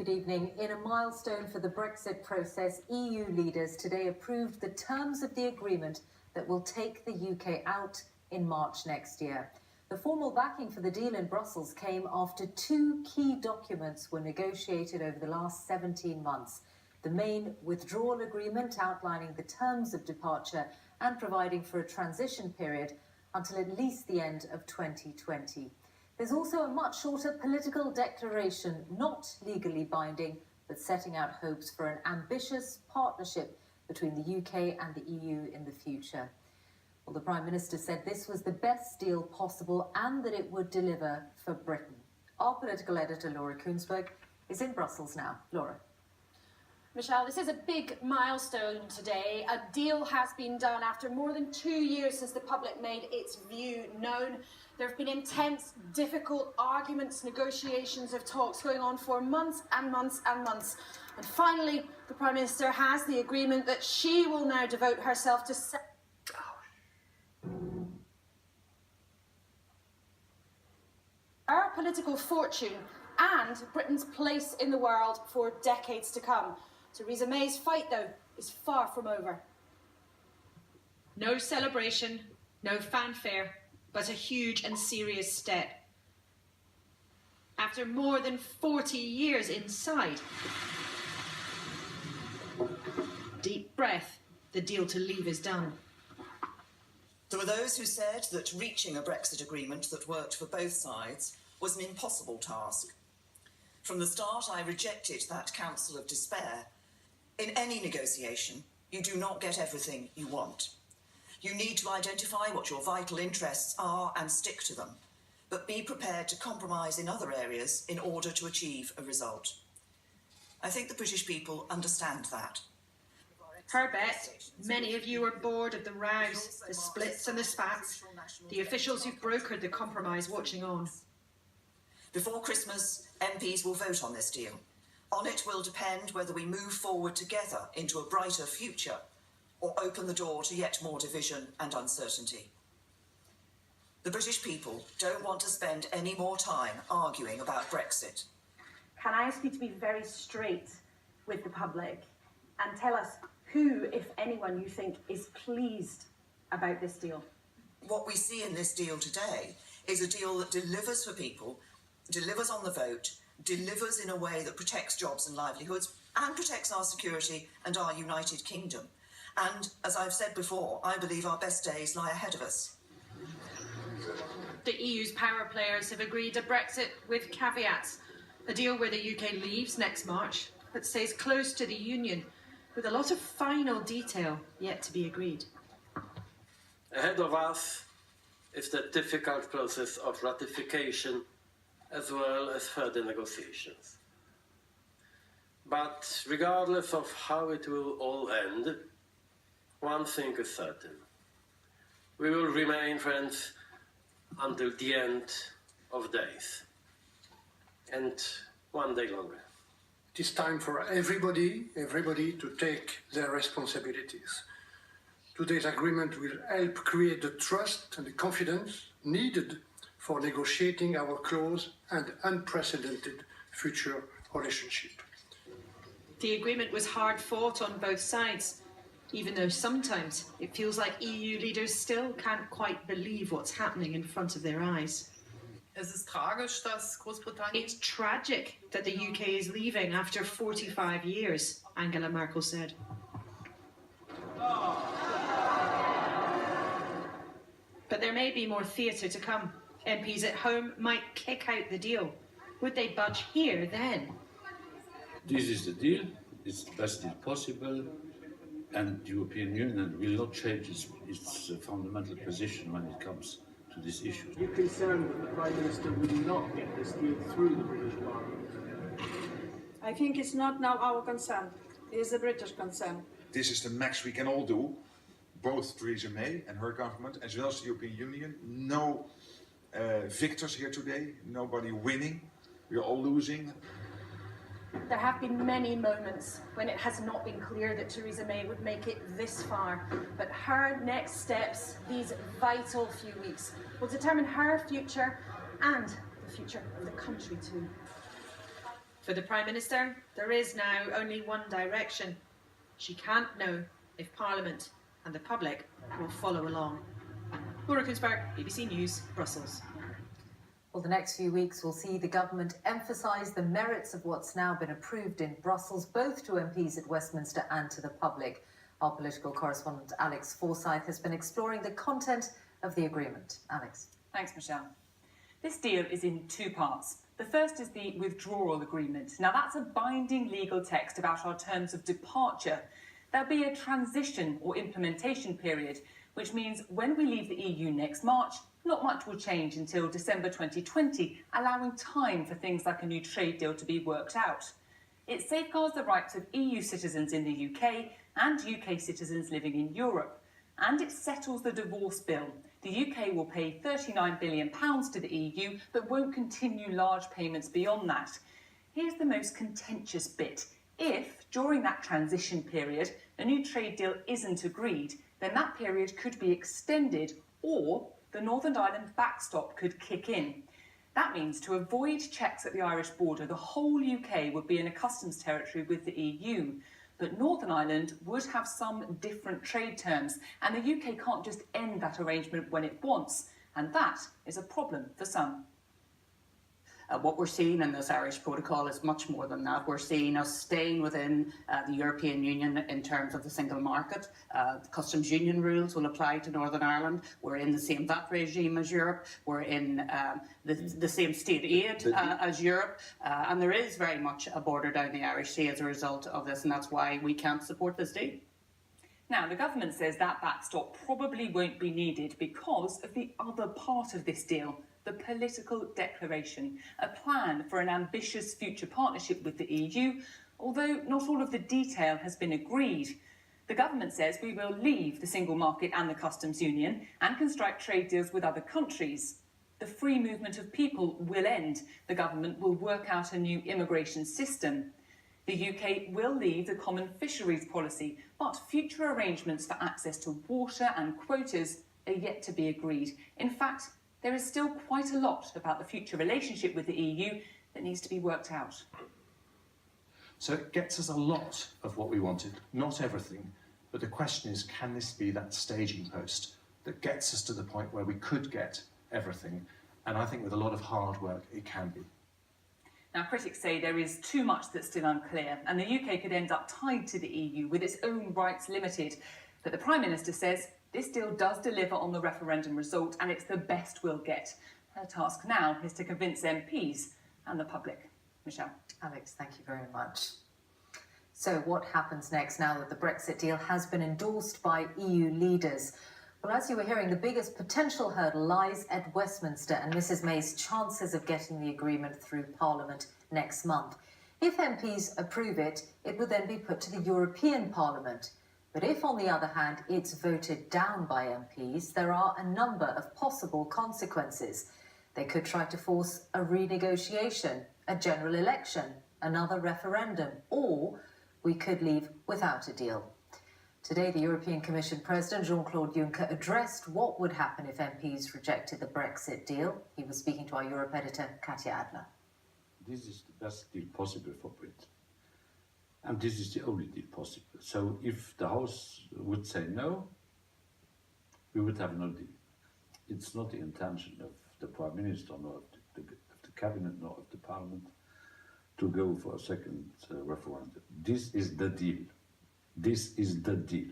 Good evening. In a milestone for the Brexit process, EU leaders today approved the terms of the agreement that will take the UK out in March next year. The formal backing for the deal in Brussels came after two key documents were negotiated over the last 17 months. The main withdrawal agreement outlining the terms of departure and providing for a transition period until at least the end of 2020. There's also a much shorter political declaration, not legally binding, but setting out hopes for an ambitious partnership between the UK and the EU in the future. Well, the Prime Minister said this was the best deal possible and that it would deliver for Britain. Our political editor, Laura Koonsberg, is in Brussels now. Laura. Michelle, this is a big milestone today. A deal has been done after more than 2 years since the public made its view known. There have been intense, difficult arguments, negotiations of talks going on for months and months and months. And finally, the Prime Minister has the agreement that she will now devote herself to our political fortune and Britain's place in the world for decades to come. Theresa May's fight, though, is far from over. No celebration, no fanfare, but a huge and serious step. After more than 40 years inside, deep breath, the deal to leave is done. There were those who said that reaching a Brexit agreement that worked for both sides was an impossible task. From the start, I rejected that counsel of despair. In any negotiation, you do not get everything you want. You need to identify what your vital interests are and stick to them, but be prepared to compromise in other areas in order to achieve a result. I think the British people understand that. Her bet, many of you are bored of the rows, the splits and the spats, the officials who brokered the compromise watching on. Before Christmas, MPs will vote on this deal. On it will depend whether we move forward together into a brighter future or open the door to yet more division and uncertainty. The British people don't want to spend any more time arguing about Brexit. Can I ask you to be very straight with the public and tell us who, if anyone, you think is pleased about this deal? What we see in this deal today is a deal that delivers for people, delivers on the vote, delivers in a way that protects jobs and livelihoods and protects our security and our United Kingdom. And, as I've said before, I believe our best days lie ahead of us. The EU's power players have agreed a Brexit with caveats, a deal where the UK leaves next March, but stays close to the Union, with a lot of final detail yet to be agreed. Ahead of us is the difficult process of ratification as well as further negotiations. But regardless of how it will all end, one thing is certain. We will remain friends until the end of days, and one day longer. It is time for everybody to take their responsibilities. Today's agreement will help create the trust and the confidence needed for negotiating our close and unprecedented future relationship. The agreement was hard fought on both sides, even though sometimes it feels like EU leaders still can't quite believe what's happening in front of their eyes. It's tragic that the UK is leaving after 45 years, Angela Merkel said. But there may be more theatre to come. MPs at home might kick out the deal. Would they budge here then? This is the deal. It's the best deal possible. And the European Union will not change its fundamental position when it comes to this issue. Are you concerned that the Prime Minister will not get this deal through the British Parliament? I think it's not now our concern. It is the British concern. This is the max we can all do, both Theresa May and her government, as well as the European Union. No victors here today, nobody winning. We are all losing. There have been many moments when it has not been clear that Theresa May would make it this far, but her next steps, these vital few weeks, will determine her future and the future of the country too. For the Prime Minister, there is now only one direction. She can't know if Parliament and the public will follow along. Laura Kunzberg, BBC News, Brussels. Well, the next few weeks will see the government emphasise the merits of what's now been approved in Brussels, both to MPs at Westminster and to the public. Our political correspondent Alex Forsyth has been exploring the content of the agreement. Alex. Thanks, Michelle. This deal is in two parts. The first is the withdrawal agreement. Now, that's a binding legal text about our terms of departure. There'll be a transition or implementation period, which means when we leave the EU next March, not much will change until December 2020, allowing time for things like a new trade deal to be worked out. It safeguards the rights of EU citizens in the UK and UK citizens living in Europe. And it settles the divorce bill. The UK will pay £39 billion to the EU, but won't continue large payments beyond that. Here's the most contentious bit. If, during that transition period, a new trade deal isn't agreed, then that period could be extended, or the Northern Ireland backstop could kick in. That means to avoid checks at the Irish border, the whole UK would be in a customs territory with the EU. But Northern Ireland would have some different trade terms, and the UK can't just end that arrangement when it wants, and that is a problem for some. What we're seeing in this Irish protocol is much more than that. We're seeing us staying within the European Union in terms of the single market. The customs union rules will apply to Northern Ireland. We're in the same VAT regime as Europe. We're in the same state aid as Europe. And there is very much a border down the Irish Sea as a result of this, and that's why we can't support this deal. Now, the government says that backstop probably won't be needed because of the other part of this deal, the political declaration, a plan for an ambitious future partnership with the EU, although not all of the detail has been agreed. The government says we will leave the single market and the customs union and can strike trade deals with other countries. The free movement of people will end. The government will work out a new immigration system. The UK will leave the common fisheries policy, but future arrangements for access to water and quotas are yet to be agreed. In fact, there is still quite a lot about the future relationship with the EU that needs to be worked out. So it gets us a lot of what we wanted, not everything, but the question is, can this be that staging post that gets us to the point where we could get everything? And I think with a lot of hard work, it can be. Now, critics say there is too much that's still unclear, and the UK could end up tied to the EU with its own rights limited. But the Prime Minister says this deal does deliver on the referendum result, and it's the best we'll get. Her task now is to convince MPs and the public. Michelle. Alex, thank you very much. So what happens next now that the Brexit deal has been endorsed by EU leaders? Well, as you were hearing, the biggest potential hurdle lies at Westminster and Mrs May's chances of getting the agreement through Parliament next month. If MPs approve it, it would then be put to the European Parliament. But if, on the other hand, it's voted down by MPs, there are a number of possible consequences. They could try to force a renegotiation, a general election, another referendum, or we could leave without a deal. Today, the European Commission President Jean-Claude Juncker addressed what would happen if MPs rejected the Brexit deal. He was speaking to our Europe editor, Katja Adler. This is the best deal possible for Britain. And this is the only deal possible. So if the House would say no, we would have no deal. It's not the intention of the Prime Minister, nor of the Cabinet, nor of the Parliament to go for a second referendum. This is the deal. This is the deal.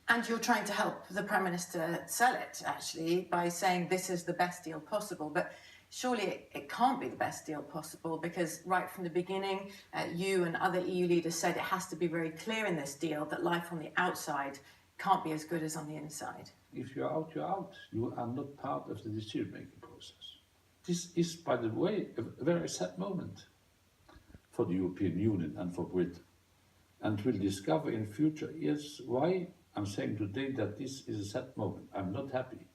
And you're trying to help the Prime Minister sell it, actually, by saying this is the best deal possible. But surely it can't be the best deal possible because right from the beginning, you and other EU leaders said it has to be very clear in this deal that life on the outside can't be as good as on the inside. If you're out, you're out. You are not part of the decision-making process. This is, by the way, a very sad moment for the European Union and for Britain. And we'll discover in future years why I'm saying today that this is a sad moment. I'm not happy,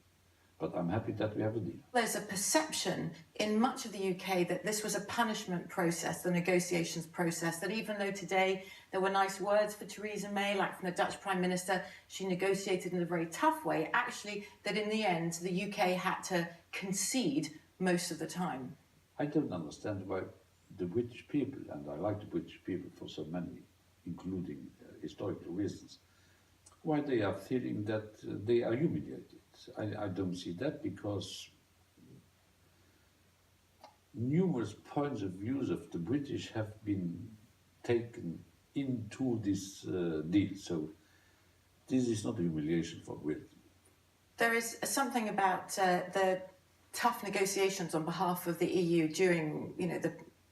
but I'm happy that we have a deal. There's a perception in much of the UK that this was a punishment process, the negotiations process, that even though today there were nice words for Theresa May, like from the Dutch Prime Minister, she negotiated in a very tough way, actually that in the end the UK had to concede most of the time. I don't understand why the British people, and I like the British people for so many, including historical reasons, why they are feeling that they are humiliated. I don't see that, because numerous points of view of the British have been taken into this deal. So this is not a humiliation for Britain. There is something about the tough negotiations on behalf of the EU during,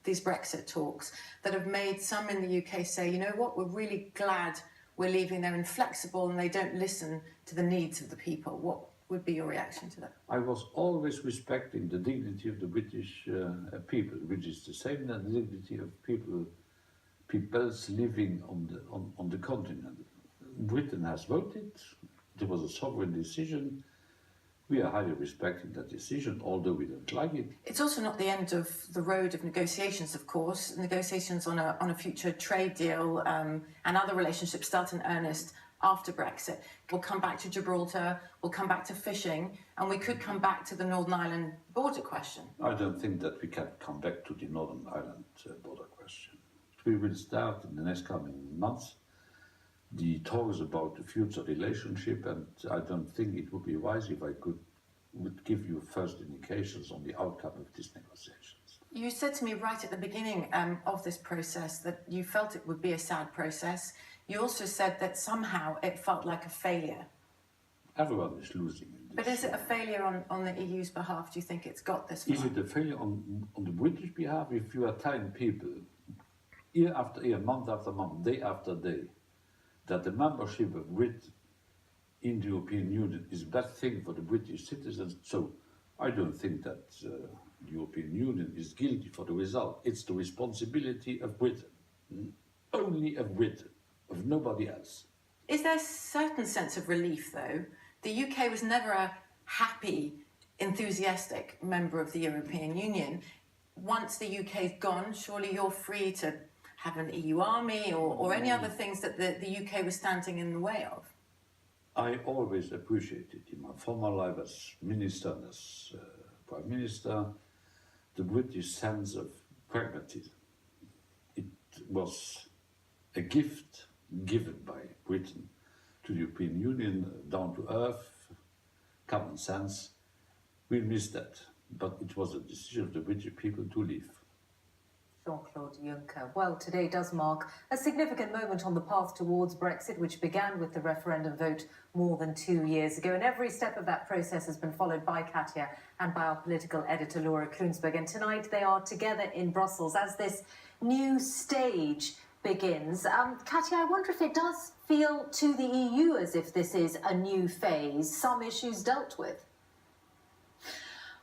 these Brexit talks that have made some in the UK say, you know what, we're really glad we're leaving. They're inflexible and they don't listen to the needs of the people. What would be your reaction to that? I was always respecting the dignity of the British people, which is the same as the dignity of peoples living on the continent. Britain has voted. It was a sovereign decision. We are highly respecting that decision, although we don't like it. It's also not the end of the road of negotiations, of course. Negotiations on a future trade deal and other relationships start in earnest after Brexit. We'll come back to Gibraltar, we'll come back to fishing, and we could come back to the Northern Ireland border question. I don't think that we can come back to the Northern Ireland border question. We will start in the next coming months the talks about the future relationship, and I don't think it would be wise if I would give you first indications on the outcome of these negotiations. You said to me right at the beginning of this process that you felt it would be a sad process. You also said that somehow it felt like a failure. Everyone is losing. But is it a failure on the EU's behalf? Do you think it's got this far? Is it a failure on the British behalf if you are telling people year after year, month after month, day after day, that the membership of Britain in the European Union is a bad thing for the British citizens? So I don't think that the European Union is guilty for the result. It's the responsibility of Britain, only of Britain, of nobody else. Is there a certain sense of relief, though? The UK was never a happy, enthusiastic member of the European Union. Once the UK's gone, surely you're free to have an EU army or any other things that the UK was standing in the way of. I always appreciated in my former life as minister and as Prime Minister the British sense of pragmatism. It was a gift given by Britain to the European Union, down to earth, common sense. We miss that, but it was a decision of the British people to leave. Jean-Claude Juncker. Well, today does mark a significant moment on the path towards Brexit, which began with the referendum vote more than 2 years ago. And every step of that process has been followed by Katja and by our political editor, Laura Kloonsberg. And tonight they are together in Brussels as this new stage begins. Katja, I wonder if it does feel to the EU as if this is a new phase, some issues dealt with.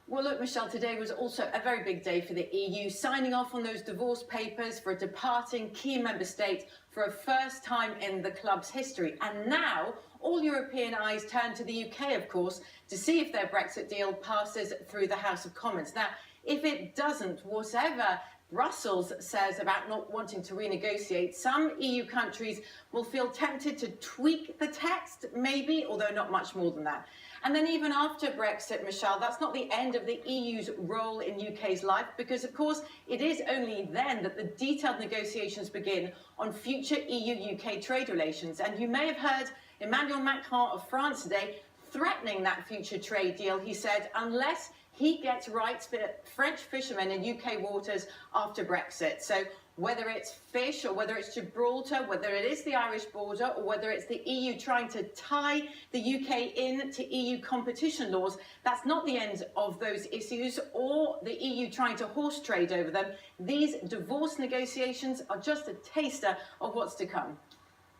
Well, look, Michelle, today was also a very big day for the EU, signing off on those divorce papers for a departing key member state for a first time in the club's history. And now all European eyes turn to the UK, of course, to see if their Brexit deal passes through the House of Commons. Now, if it doesn't, whatever Brussels says about not wanting to renegotiate, some EU countries will feel tempted to tweak the text, maybe, although not much more than that. And then even after Brexit, Michelle, that's not the end of the EU's role in UK's life, because, of course, it is only then that the detailed negotiations begin on future EU-UK trade relations. And you may have heard Emmanuel Macron of France today threatening that future trade deal. He said, unless he gets rights for French fishermen in UK waters after Brexit. So whether it's fish or whether it's Gibraltar, whether it is the Irish border or whether it's the EU trying to tie the UK in to EU competition laws, that's not the end of those issues or the EU trying to horse trade over them. These divorce negotiations are just a taster of what's to come.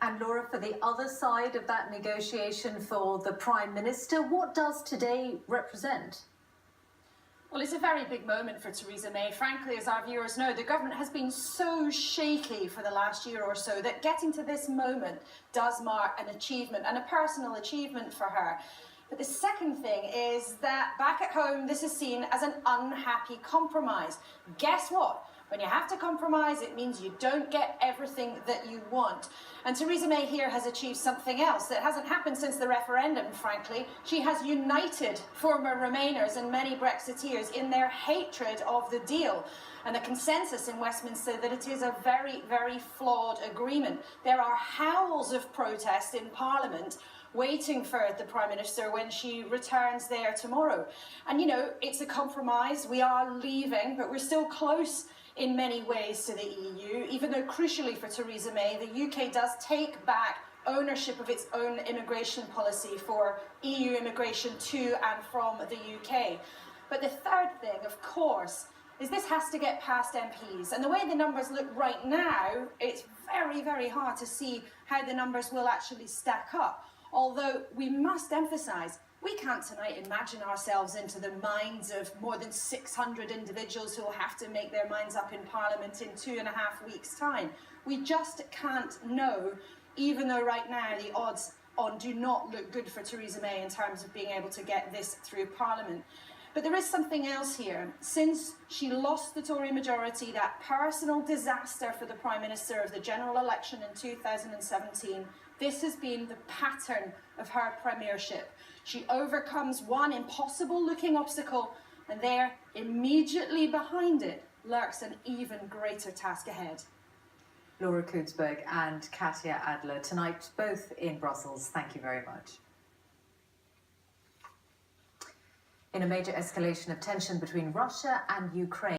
And Laura, for the other side of that negotiation for the Prime Minister, what does today represent? Well, it's a very big moment for Theresa May. Frankly, as our viewers know, the government has been so shaky for the last year or so that getting to this moment does mark an achievement and a personal achievement for her. But the second thing is that back at home, this is seen as an unhappy compromise. Guess what? When you have to compromise, it means you don't get everything that you want. And Theresa May here has achieved something else that hasn't happened since the referendum, frankly. She has united former Remainers and many Brexiteers in their hatred of the deal. And the consensus in Westminster that it is a very, very flawed agreement. There are howls of protest in Parliament waiting for the Prime Minister when she returns there tomorrow. And, you know, it's a compromise. We are leaving, but we're still close in many ways to the EU, even though crucially for Theresa May, the UK does take back ownership of its own immigration policy for EU immigration to and from the UK. But the third thing, of course, is this has to get past MPs. And the way the numbers look right now, it's very, very hard to see how the numbers will actually stack up. Although we must emphasise, we can't tonight imagine ourselves into the minds of more than 600 individuals who will have to make their minds up in Parliament in 2.5 weeks' time. We just can't know, even though right now the odds on do not look good for Theresa May in terms of being able to get this through Parliament. But there is something else here. Since she lost the Tory majority, that personal disaster for the Prime Minister of the general election in 2017, this has been the pattern of her premiership. She overcomes one impossible-looking obstacle, and there, immediately behind it, lurks an even greater task ahead. Laura Kutzberg and Katya Adler, tonight both in Brussels. Thank you very much. In a major escalation of tension between Russia and Ukraine,